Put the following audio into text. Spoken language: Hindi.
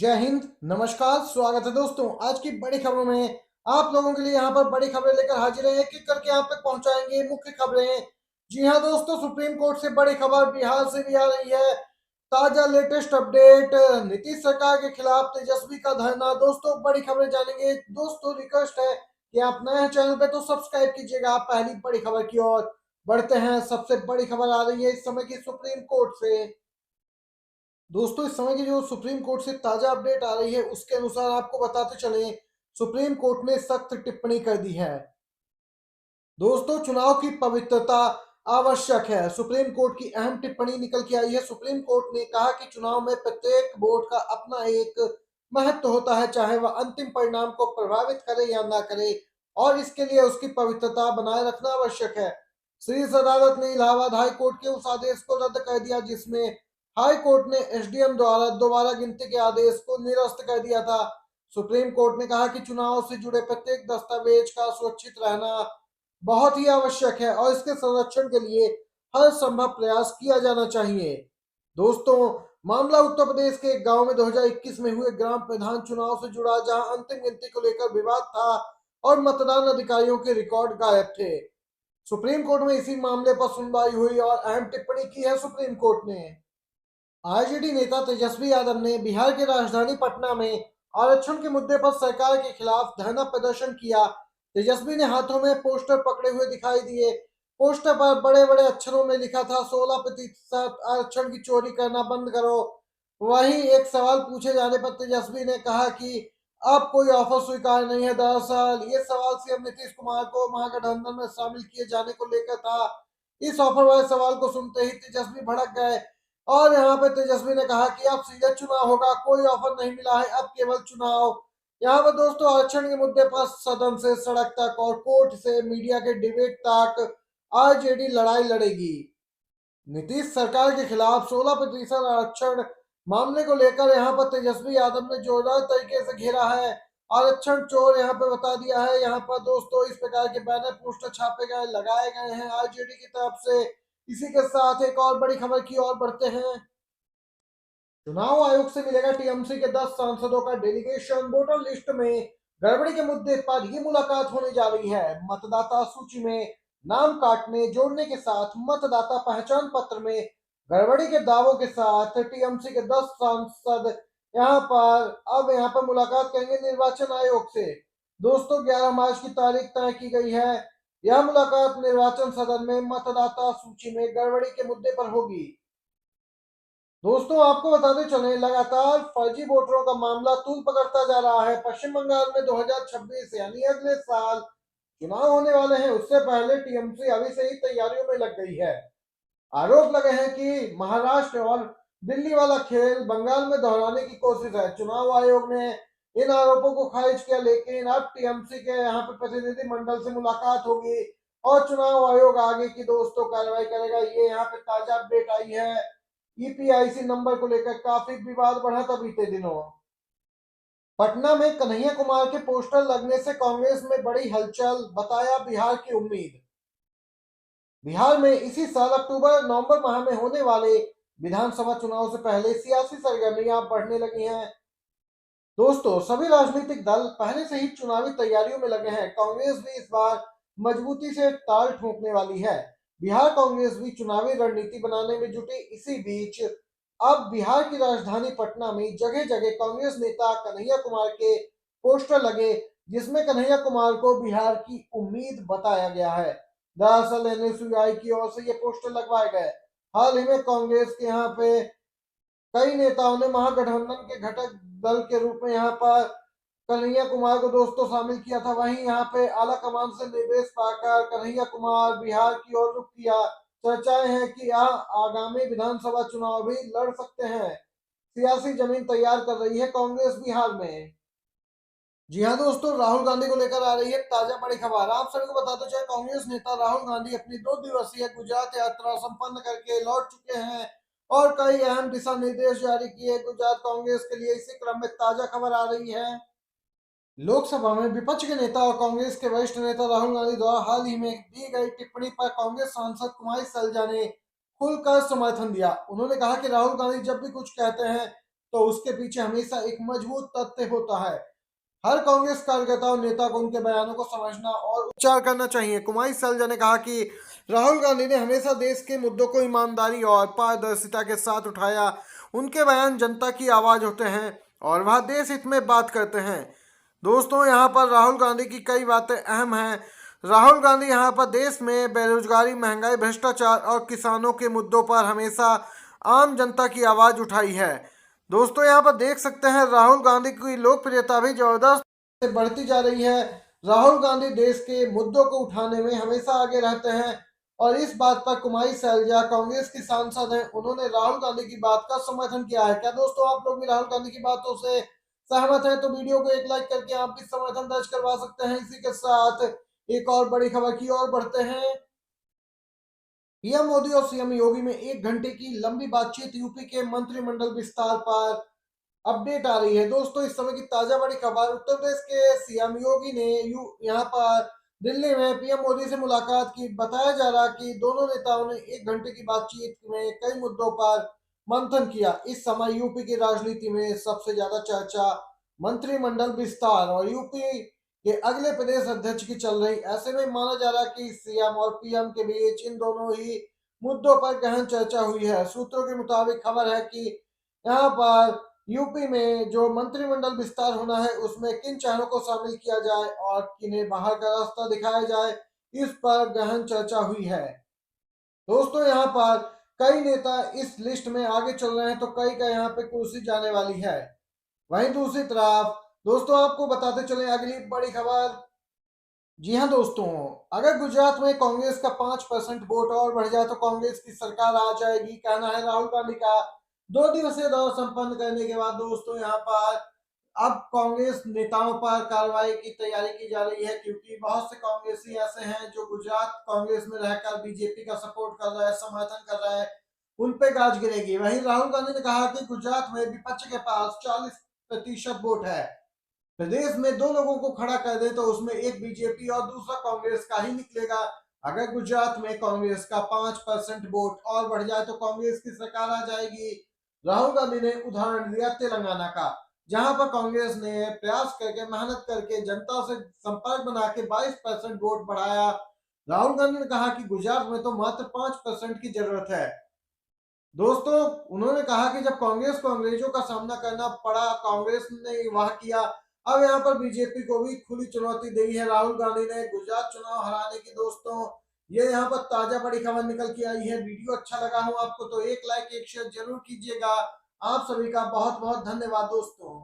जय हिंद, नमस्कार, स्वागत है दोस्तों। आज की बड़ी खबरों में आप लोगों के लिए यहाँ पर बड़ी खबरें लेकर हाजिर हैं। एक एक करके आप तक पहुंचाएंगे मुख्य खबरें। जी हाँ दोस्तों, सुप्रीम कोर्ट से बड़ी खबर बिहार से भी आ रही है। ताजा लेटेस्ट अपडेट, नीतीश सरकार के खिलाफ तेजस्वी का धरना। दोस्तों बड़ी खबरें जानेंगे। दोस्तों रिक्वेस्ट है कि आप नए हैं चैनल पे तो सब्सक्राइब कीजिएगा। आप पहली बड़ी खबर की ओर बढ़ते हैं। सबसे बड़ी खबर आ रही है इस समय की सुप्रीम कोर्ट से। दोस्तों इस समय की जो सुप्रीम कोर्ट से ताजा अपडेट आ रही है उसके अनुसार आपको बताते चलें, सुप्रीम कोर्ट ने सख्त टिप्पणी कर दी है। दोस्तों चुनाव की पवित्रता आवश्यक है, सुप्रीम कोर्ट की अहम टिप्पणी निकल के आई है। सुप्रीम कोर्ट ने कहा कि चुनाव में प्रत्येक वोट का अपना एक महत्व होता है, चाहे वह अंतिम परिणाम को प्रभावित करे या ना करे, और इसके लिए उसकी पवित्रता बनाए रखना आवश्यक है। शीर्ष अदालत ने इलाहाबाद हाई कोर्ट के उस आदेश को रद्द कर दिया जिसमें हाई कोर्ट ने एसडीएम द्वारा दोबारा गिनती के आदेश को निरस्त कर दिया था। सुप्रीम कोर्ट ने कहा कि चुनाव से जुड़े प्रत्येक दस्तावेज का सुरक्षित रहना बहुत ही आवश्यक है और इसके संरक्षण के लिए हर संभव प्रयास किया जाना चाहिए। दोस्तों मामला उत्तर प्रदेश के एक गांव में 2021 में हुए ग्राम प्रधान चुनाव से जुड़ा, जहां अंतिम गिनती को लेकर विवाद था और मतदान अधिकारियों के रिकॉर्ड गायब थे। सुप्रीम कोर्ट में इसी मामले पर सुनवाई हुई और अहम टिप्पणी की है सुप्रीम कोर्ट ने। आरजेडी नेता तेजस्वी यादव ने बिहार की राजधानी पटना में आरक्षण के मुद्दे पर सरकार के खिलाफ धरना प्रदर्शन किया। तेजस्वी ने हाथों में पोस्टर पकड़े हुए दिखाई दिए। पोस्टर पर बड़े बड़े अक्षरों में लिखा था 16% आरक्षण की चोरी करना बंद करो। वहीं एक सवाल पूछे जाने पर तेजस्वी ने कहा कि अब कोई ऑफर स्वीकार नहीं है। दरअसल ये सवाल सीएम नीतीश कुमार को महागठबंधन में शामिल किए जाने को लेकर था। इस ऑफर वाले सवाल को सुनते ही तेजस्वी भड़क गए और यहाँ पे तेजस्वी ने कहा कि अब सीधे चुनाव होगा, कोई ऑफर नहीं मिला है, अब केवल चुनाव। यहाँ पर दोस्तों आरक्षण के मुद्दे पर सदन से सड़क तक और कोर्ट से मीडिया के डिबेट तक आरजेडी लड़ाई लड़ेगी। नीतीश सरकार के खिलाफ 16% आरक्षण मामले को लेकर यहाँ पर तेजस्वी यादव ने जोरदार तरीके से घेरा है। आरक्षण चोर यहाँ पे बता दिया है। यहाँ पर दोस्तों इस प्रकार के बैनर पोस्टर छापे गए, लगाए गए हैं आरजेडी की तरफ से। इसी के साथ एक और बड़ी खबर की ओर बढ़ते हैं। चुनाव आयोग से मिलेगा टीएमसी के 10 सांसदों का डेलीगेशन। वोटर लिस्ट में गड़बड़ी के मुद्दे पर ये मुलाकात होने जा रही है। मतदाता सूची में नाम काटने जोड़ने के साथ मतदाता पहचान पत्र में गड़बड़ी के दावों के साथ टीएमसी के 10 सांसद यहाँ पर मुलाकात करेंगे निर्वाचन आयोग से। दोस्तों 11 मार्च की तारीख तय की गई है। यह मुलाकात निर्वाचन सदन में मतदाता सूची में गड़बड़ी के मुद्दे पर होगी। दोस्तों आपको बताते चले, लगातार फर्जी वोटरों का मामला तूल पकड़ता जा रहा है। पश्चिम बंगाल में 2026 यानी अगले साल चुनाव होने वाले हैं, उससे पहले टीएमसी अभी से ही तैयारियों में लग गई है। आरोप लगे हैं कि महाराष्ट्र और दिल्ली वाला खेल बंगाल में दोहराने की कोशिश है। चुनाव आयोग ने इन आरोपों को खारिज किया, लेकिन अब टीएमसी के यहाँ पे प्रतिनिधि मंडल से मुलाकात होगी और चुनाव आयोग आगे की दोस्तों कार्रवाई करेगा। ये यहाँ पे ताजा अपडेट आई है। ईपीआईसी नंबर को लेकर काफी विवाद बढ़ा था बीते दिनों। पटना में कन्हैया कुमार के पोस्टर लगने से कांग्रेस में बड़ी हलचल, बताया बिहार की उम्मीद। बिहार में इसी साल अक्टूबर नवंबर माह में होने वाले विधानसभा चुनाव से पहले सियासी सरगर्मियां बढ़ने लगी हैं। दोस्तों सभी राजनीतिक दल पहले से ही चुनावी तैयारियों में लगे हैं। कांग्रेस भी इस बार मजबूती से ताल ठोकने वाली है। बिहार कांग्रेस भी चुनावी रणनीति बनाने में जुटी। इसी बीच अब बिहार की राजधानी पटना में जगह जगह कांग्रेस नेता कन्हैया कुमार के पोस्टर लगे, जिसमें कन्हैया कुमार को बिहार की उम्मीद बताया गया है। दरअसल एनएसयूआई की ओर से ये पोस्टर लगवाए गए। हाल ही में कांग्रेस के यहाँ पे कई नेताओं ने महागठबंधन के घटक दल के रूप में यहाँ पर कन्हैया कुमार को दोस्तों शामिल किया था। वहीं यहाँ पे आला कमान से निर्देश पाकर कन्हैया कुमार बिहार की ओर रुख किया। चर्चाएं हैं कि आगामी विधानसभा चुनाव भी लड़ सकते हैं। सियासी जमीन तैयार कर रही है कांग्रेस बिहार में। जी हाँ दोस्तों, राहुल गांधी को लेकर आ रही है ताजा बड़ी खबर। आप सभी को बता दो चाहे कांग्रेस नेता राहुल गांधी अपनी 2 दिवसीय गुजरात यात्रा संपन्न करके लौट चुके हैं और कई अहम दिशा निर्देश जारी किए गुजरात कांग्रेस के लिए। इसी क्रम में ताजा खबर आ रही है, लोकसभा में विपक्ष के नेता और कांग्रेस के वरिष्ठ नेता राहुल गांधी द्वारा हाल ही में दी गई टिप्पणी पर कांग्रेस सांसद कुमारी सैलजा ने खुलकर समर्थन दिया। उन्होंने कहा कि राहुल गांधी जब भी कुछ कहते हैं तो उसके पीछे हमेशा एक मजबूत तथ्य होता है। हर कांग्रेस कार्यकर्ता और नेता को उनके बयानों को समझना और उपचार करना चाहिए। कुमारी सैलजा ने कहा कि राहुल गांधी ने हमेशा देश के मुद्दों को ईमानदारी और पारदर्शिता के साथ उठाया। उनके बयान जनता की आवाज होते हैं और वह देश हित में बात करते हैं। दोस्तों, यहाँ पर राहुल गांधी की कई बातें अहम हैं। राहुल गांधी यहाँ पर देश में बेरोजगारी, महंगाई, भ्रष्टाचार और किसानों के मुद्दों पर हमेशा आम जनता की आवाज उठाई है। दोस्तों, यहाँ पर देख सकते हैं राहुल गांधी की लोकप्रियता भी जबरदस्त बढ़ती जा रही है। राहुल गांधी देश के मुद्दों को उठाने में हमेशा आगे रहते हैं और इस बात पर कुमारी सैलजा कांग्रेस की सांसद हैं, उन्होंने राहुल गांधी की बात का समर्थन किया है। क्या दोस्तों, आप लोग भी राहुल गांधी की बातों से सहमत हैं? तो वीडियो को एक लाइक करके आप भी समर्थन दर्ज करवा सकते हैं। इसी के साथ एक और बड़ी खबर की ओर बढ़ते हैं। पीएम मोदी और सीएम योगी में 1 घंटे की लंबी बातचीत, यूपी के मंत्रिमंडल विस्तार पर अपडेट आ रही है। दोस्तों, इस समय की ताजा बड़ी खबर, उत्तर प्रदेश के सीएम योगी ने यहाँ पर दिल्ली में पीएम मोदी से मुलाकात की। बताया जा रहा कि दोनों नेताओं ने 1 घंटे की बातचीत में कई मुद्दों पर मंथन किया। इस समय यूपी की राजनीति में सबसे ज्यादा चर्चा मंत्रिमंडल विस्तार और यूपी के अगले प्रदेश अध्यक्ष की चल रही। ऐसे में माना जा रहा कि सीएम और पीएम के बीच इन दोनों ही मुद्दों पर गहन चर्चा हुई है। सूत्रों के मुताबिक खबर है कि यहाँ पर यूपी में जो मंत्रिमंडल विस्तार होना है उसमें किन चेहरों को शामिल किया जाए और किन्हें बाहर का रास्ता दिखाया जाए, इस पर गहन चर्चा हुई है। दोस्तों, यहाँ पर कई नेता इस लिस्ट में आगे चल रहे हैं तो कई का यहाँ पे कुर्सी जाने वाली है। वहीं दूसरी तरफ दोस्तों, आपको बताते चले अगली बड़ी खबर। जी हाँ दोस्तों, अगर गुजरात में कांग्रेस का 5% वोट और बढ़ जाए तो कांग्रेस की सरकार आ जाएगी, कहना है राहुल गांधी का। 2 दिवसीय दौरा संपन्न करने के बाद दोस्तों, यहाँ पर अब कांग्रेस नेताओं पर कार्रवाई की तैयारी की जा रही है, क्योंकि बहुत से कांग्रेसी ऐसे हैं जो गुजरात कांग्रेस में रहकर बीजेपी का सपोर्ट कर रहा है, समर्थन कर रहा है, उन पे गाज गिरेगी। वहीं राहुल गांधी ने कहा कि गुजरात में विपक्ष के पास 40% वोट है। प्रदेश में 2 लोगों को खड़ा कर दे तो उसमें एक बीजेपी और दूसरा कांग्रेस का ही निकलेगा। अगर गुजरात में कांग्रेस का 5% वोट और बढ़ जाए तो कांग्रेस की सरकार आ जाएगी। राहुल गांधी ने उदाहरण दिया तेलंगाना का, जहां पर कांग्रेस ने प्रयास करके, मेहनत करके, जनता से संपर्क बना के 22% वोट बढ़ाया। राहुल गांधी ने कहा कि गुजरात में तो मात्र 5% की जरूरत है। दोस्तों, उन्होंने कहा कि जब कांग्रेस को अंग्रेजों का सामना करना पड़ा, कांग्रेस ने वह किया। अब यहाँ पर बीजेपी को भी खुली चुनौती दी है राहुल गांधी ने गुजरात चुनाव हराने की। दोस्तों, ये यहाँ पर ताजा बड़ी खबर निकल के आई है। वीडियो अच्छा लगा हो आपको तो एक लाइक एक शेयर जरूर कीजिएगा। आप सभी का बहुत बहुत धन्यवाद दोस्तों।